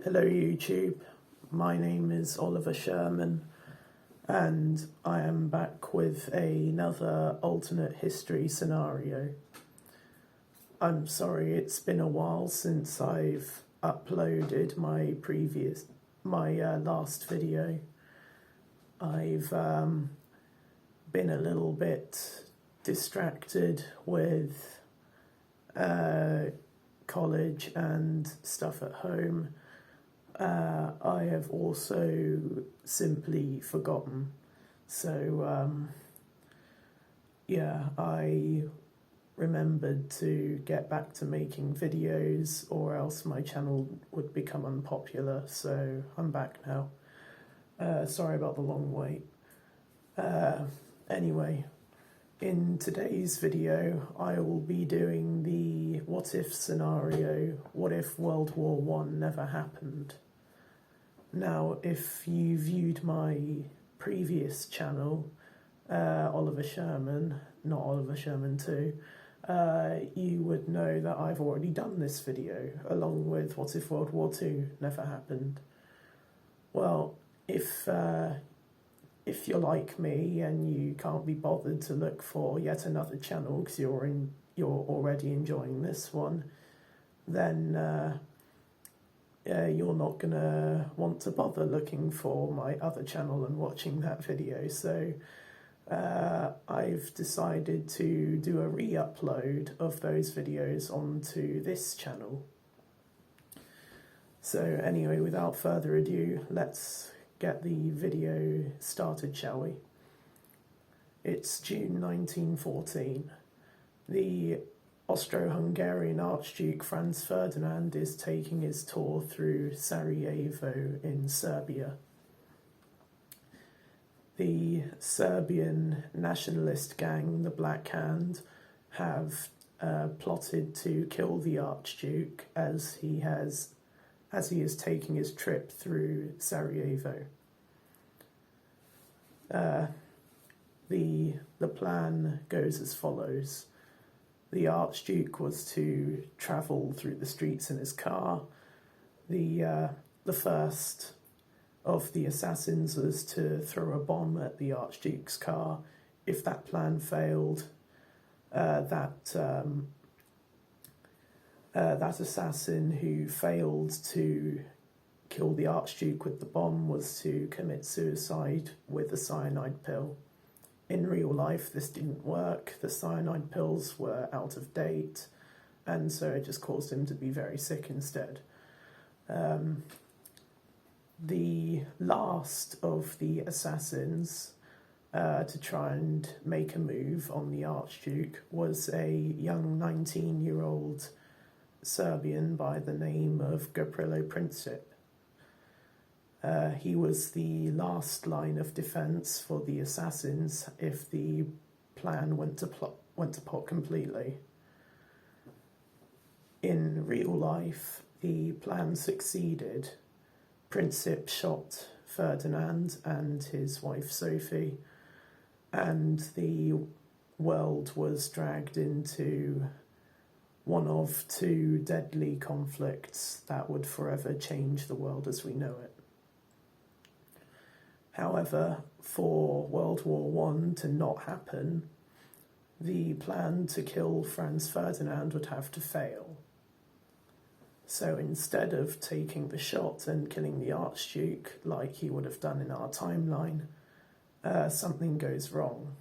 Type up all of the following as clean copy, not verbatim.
Hello YouTube, my name is Oliver Sherman and I am back with another alternate history scenario. I'm sorry it's been a while since I've uploaded my last video. I've been a little bit distracted with college and stuff at home. I have also simply forgotten. So yeah, I remembered to get back to making videos or else my channel would become unpopular, so I'm back now. Sorry about the long wait. Anyway, in today's video I will be doing the what if scenario, what if World War I never happened. Now, if you viewed my previous channel, Oliver Sherman, not Oliver Sherman 2, you would know that I've already done this video, along with what if World War II never happened. Well, if you're like me and you can't be bothered to look for yet another channel because you're already enjoying this one, then you're not gonna want to bother looking for my other channel and watching that video. So I've decided to do a re-upload of those videos onto this channel. So anyway, without further ado, let's get the video started, shall we? It's June 1914. The Austro-Hungarian Archduke Franz Ferdinand is taking his tour through Sarajevo in Serbia. The Serbian nationalist gang, the Black Hand, have plotted to kill the Archduke as he is taking his trip through Sarajevo. The plan goes as follows. The Archduke was to travel through the streets in his car. The first of the assassins was to throw a bomb at the Archduke's car. If that plan failed, that assassin who failed to kill the Archduke with the bomb was to commit suicide with a cyanide pill. In real life, this didn't work. The cyanide pills were out of date, and so it just caused him to be very sick instead. The last of the assassins to try and make a move on the Archduke was a young 19-year-old Serbian by the name of Gavrilo Princip. He was the last line of defense for the assassins if the plan went to pot completely. In real life, the plan succeeded. Princip shot Ferdinand and his wife Sophie, and the world was dragged into one of two deadly conflicts that would forever change the world as we know it. However, for World War I to not happen, the plan to kill Franz Ferdinand would have to fail. So instead of taking the shot and killing the Archduke like he would have done in our timeline, something goes wrong.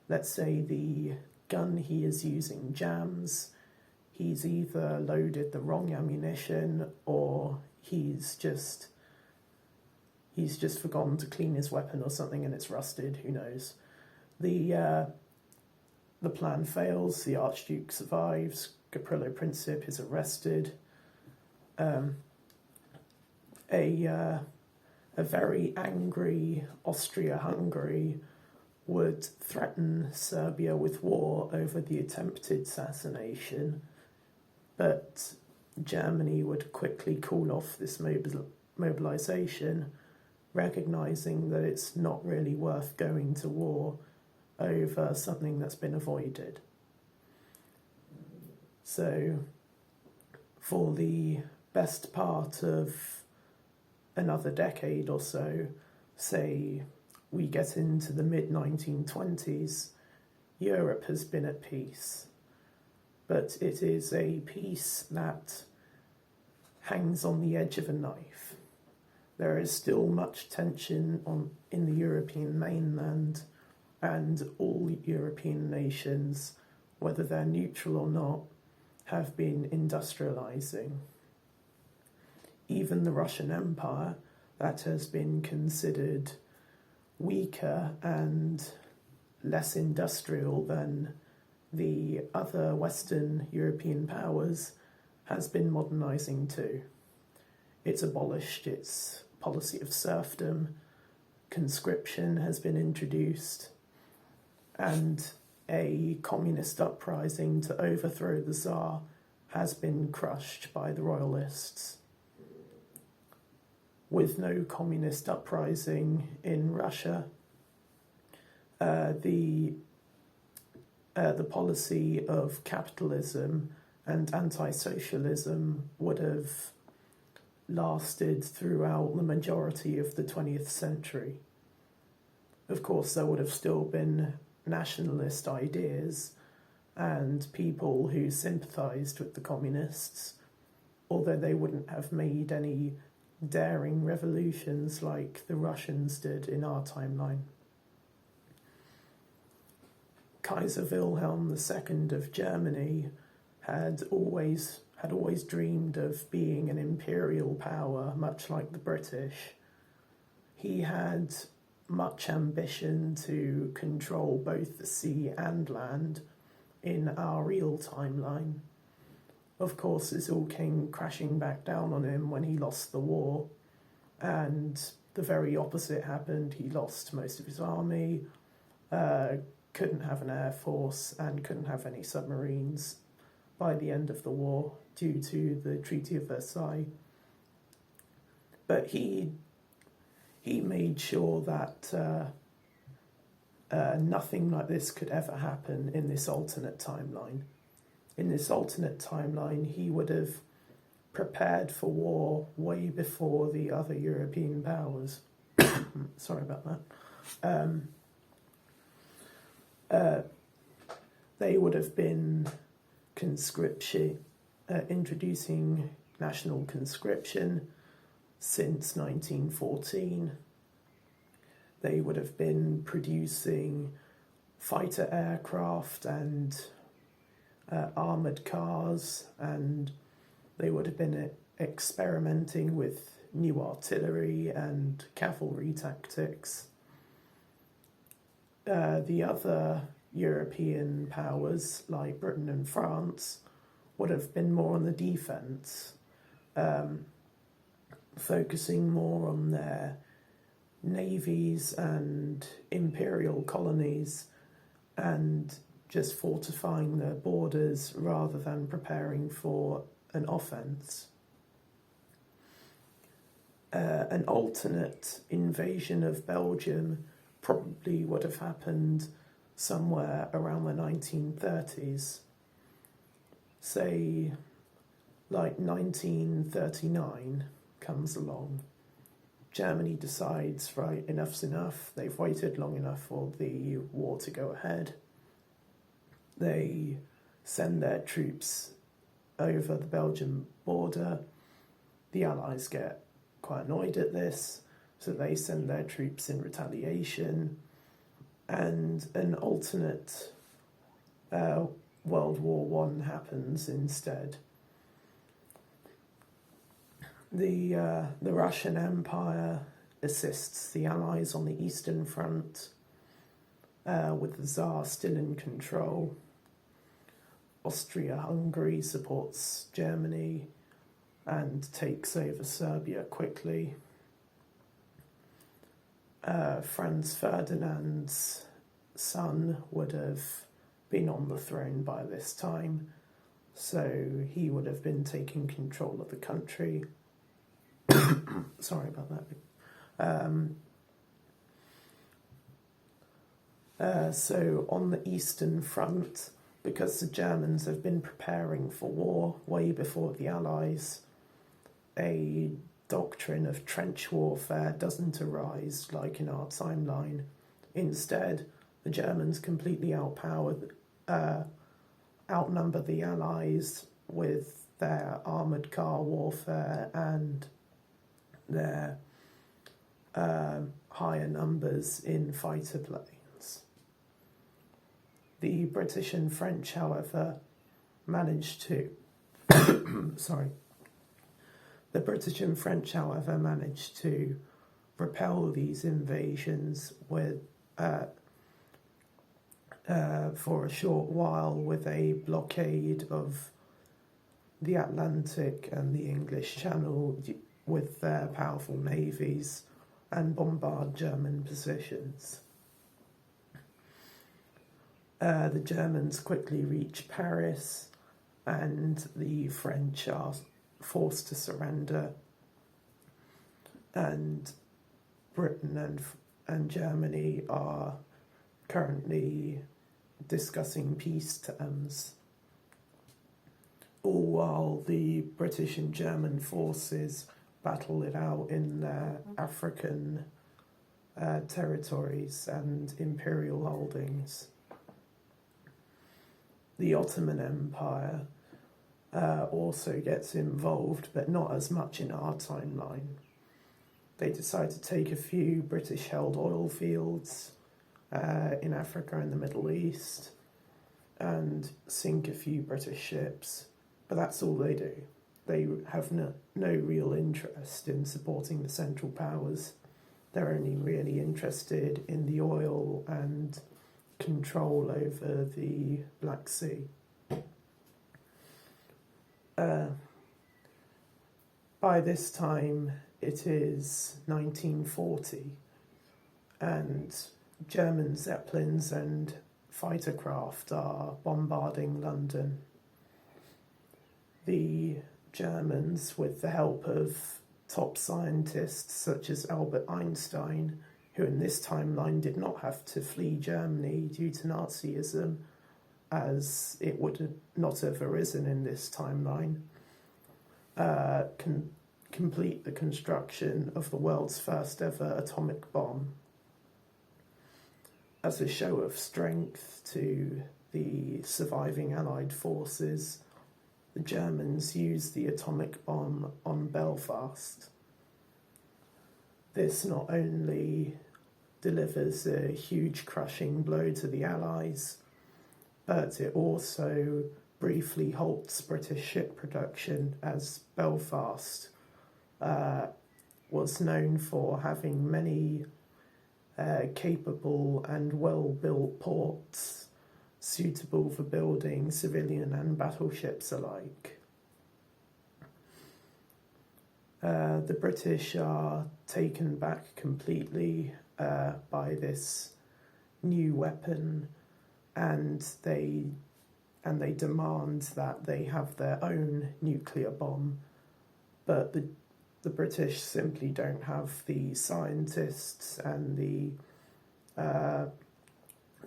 Let's say the gun he is using jams, he's either loaded the wrong ammunition or he's just forgotten to clean his weapon or something and it's rusted, who knows. The plan fails, the Archduke survives, Gavrilo Princip is arrested. A very angry Austria-Hungary would threaten Serbia with war over the attempted assassination, but Germany would quickly call off this mobilization, recognizing that it's not really worth going to war over something that's been avoided. So for the best part of another decade or so, say we get into the mid-1920s, Europe has been at peace. But it is a peace that hangs on the edge of a knife. There is still much tension in the European mainland, and all European nations, whether they're neutral or not, have been industrializing. Even the Russian Empire, that has been considered weaker and less industrial than the other Western European powers, has been modernising too. It's abolished its policy of serfdom, conscription has been introduced, and a communist uprising to overthrow the Tsar has been crushed by the royalists. With no communist uprising in Russia, the policy of capitalism and anti-socialism would have lasted throughout the majority of the 20th century. Of course, there would have still been nationalist ideas and people who sympathised with the communists, although they wouldn't have made any daring revolutions like the Russians did in our timeline. Kaiser Wilhelm II of Germany had always dreamed of being an imperial power, much like the British. He had much ambition to control both the sea and land in our real timeline. Of course, this all came crashing back down on him when he lost the war, and the very opposite happened. He lost most of his army, couldn't have an air force, and couldn't have any submarines by the end of the war due to the Treaty of Versailles. But he made sure that nothing like this could ever happen in this alternate timeline. In this alternate timeline, he would have prepared for war way before the other European powers. Sorry about that. They would have been introducing national conscription since 1914. They would have been producing fighter aircraft and armoured cars, and they would have been experimenting with new artillery and cavalry tactics. The other European powers, like Britain and France, would have been more on the defence, focusing more on their navies and imperial colonies and just fortifying their borders rather than preparing for an offence. An alternate invasion of Belgium probably would have happened somewhere around the 1930s. Say, like 1939 comes along. Germany decides, right, enough's enough. They've waited long enough for the war to go ahead. They send their troops over the Belgian border. The Allies get quite annoyed at this, so they send their troops in retaliation, and an alternate World War I happens instead. The Russian Empire assists the Allies on the Eastern Front, with the Tsar still in control. Austria-Hungary supports Germany and takes over Serbia quickly. Franz Ferdinand's son would have been on the throne by this time, so he would have been taking control of the country. Sorry about that. So on the Eastern Front, because the Germans have been preparing for war way before the Allies, a doctrine of trench warfare doesn't arise like in our timeline. Instead, the Germans completely outnumber the Allies with their armoured car warfare and their higher numbers in fighter planes. The British and French, however, managed to The British and French, however, managed to repel these invasions with for a short while with a blockade of the Atlantic and the English Channel with their powerful navies and bombard German positions. The Germans quickly reach Paris and the French are forced to surrender, and Britain and Germany are currently discussing peace terms, all while the British and German forces battle it out in their African territories and imperial holdings. The Ottoman Empire also gets involved, but not as much in our timeline. They decide to take a few British-held oil fields in Africa and the Middle East and sink a few British ships, but that's all they do. They have no real interest in supporting the Central Powers. They're only really interested in the oil and control over the Black Sea. By this time, it is 1940, and German Zeppelins and fighter craft are bombarding London. The Germans, with the help of top scientists such as Albert Einstein, who in this timeline did not have to flee Germany due to Nazism, as it would not have arisen in this timeline, can complete the construction of the world's first ever atomic bomb. As a show of strength to the surviving Allied forces, the Germans used the atomic bomb on Belfast. This not only delivers a huge crushing blow to the Allies, but it also briefly halts British ship production, as Belfast was known for having many capable and well-built ports suitable for building civilian and battleships alike. The British are taken back completely by this new weapon, and they demand that they have their own nuclear bomb, but the British simply don't have the scientists and the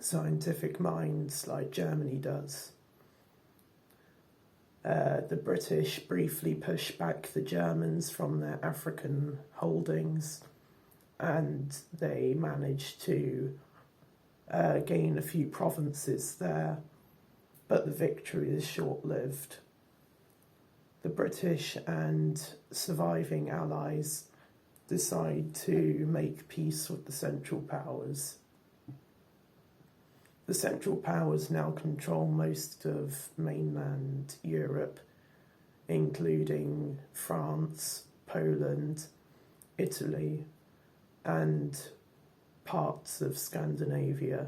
scientific minds like Germany does. The British briefly push back the Germans from their African holdings, and they manage to gain a few provinces there, but the victory is short-lived. The British and surviving allies decide to make peace with the Central Powers. The Central Powers now control most of mainland Europe, including France, Poland, Italy, and parts of Scandinavia.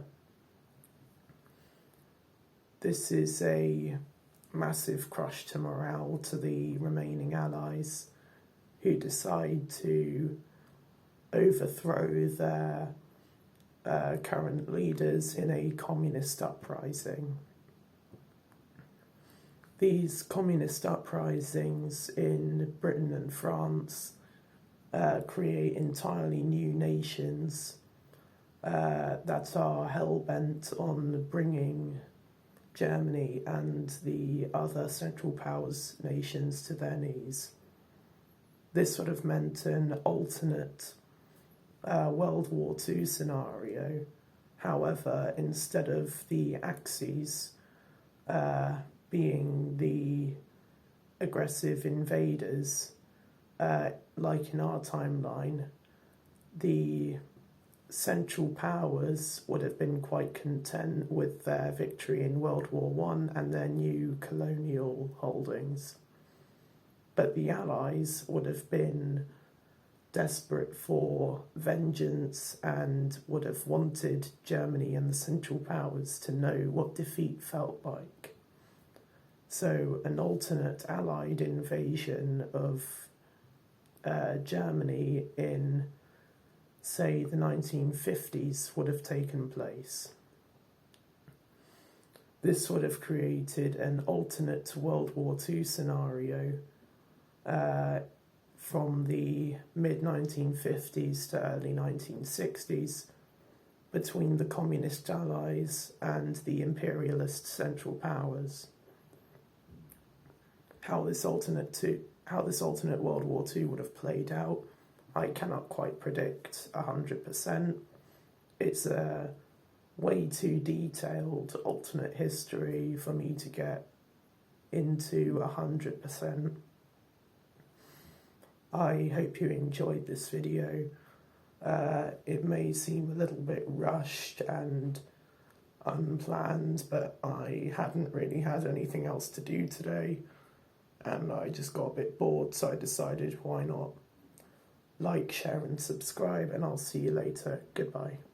This is a massive crush to morale to the remaining allies, who decide to overthrow their current leaders in a communist uprising. These communist uprisings in Britain and France create entirely new nations that are hell-bent on bringing Germany and the other Central Powers nations to their knees. this would have meant an alternate World War II scenario. However, instead of the Axis being the aggressive invaders, like in our timeline, the Central Powers would have been quite content with their victory in World War One and their new colonial holdings. But the Allies would have been desperate for vengeance and would have wanted Germany and the Central Powers to know what defeat felt like. So an alternate Allied invasion of Germany in, say, the 1950s would have taken place. This would have created an alternate World War II scenario from the mid-1950s to early 1960s between the Communist Allies and the imperialist Central Powers. How this alternate World War II would have played out, I cannot quite predict 100%. It's a way too detailed alternate history for me to get into 100%. I hope you enjoyed this video. It may seem a little bit rushed and unplanned, but I hadn't really had anything else to do today, and I just got a bit bored, so I decided why not. Like, share and subscribe, and I'll see you later. Goodbye.